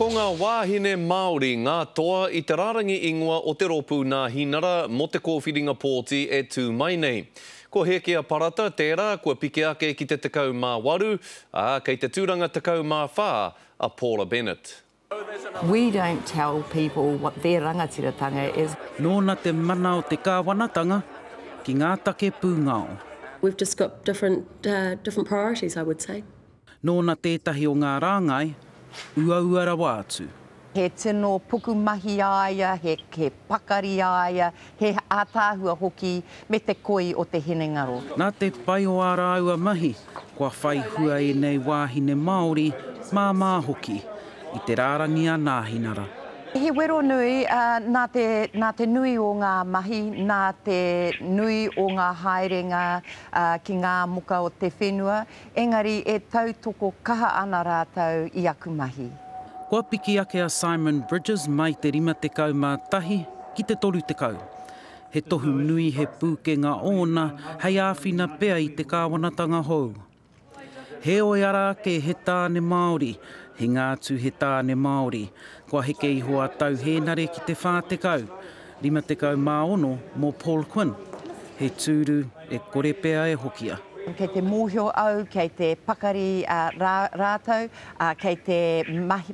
Ko ngā wāhine Māori, ngā toa I te rarangi ingoa o te ropu nā hinara mo te kōwhiringa pōti e tū mai nei. Ko Hekia Parata, tērā, kua pike ake ki te 18, kei te tūranga 14, a Paula Bennett. We don't tell people what their rangatiratanga is. Nōna te mana o te kāwanatanga ki ngā take pūngao. We've just got different priorities, I would say. Nōna tētahi o ngā rāngai, ua rawa atu. He tino puku mahi aia, he pakari aia, he ātāhua hoki me te koi o te hinengaro. Nā te pai o āraua mahi, kua whai hua e nei wāhine Māori mā hoki I te rārangi a nāhinara. He wero nui, nā te nui o ngā mahi, nā te nui o ngā haerenga ki ngā muka o te whenua, engari e tautoko kaha ana rātau I aku mahi. Kua piki ake a Simon Bridges mai te 51 ki te 30. He tohu nui he pūkenga ōna, hei āwhina pea I te kāwanatanga hou. He oi ara ke he tāne Māori, he ngātu he tāne Māori, kua heke iho a tau hēnare ki te 40, 56 mō Paul Quinn. He tūru e kore pea e hokia. Kei te mōhio au, kei te pakari rātau, kei te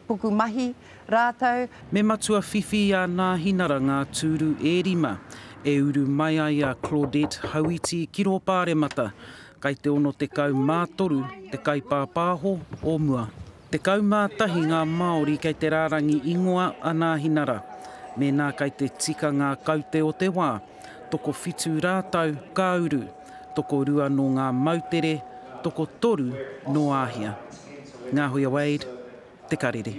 puku mahi rātau. Me matua whiwhi a nā hinara ngā tūru e rima, e uru mai ai a Claudette Hauiti ki ro Pāremata, kei te 13 te kaipāpāho o mua. Te kaumātahi ngā Māori kei te rārangi ingoa a nā hinara, me nā kei te tika ngā kaute o te wā, toko whitu rātau ka uru, toko rua no ngā mautere, toko toru no āhia. Ngā Hoia Wade, Te Karere.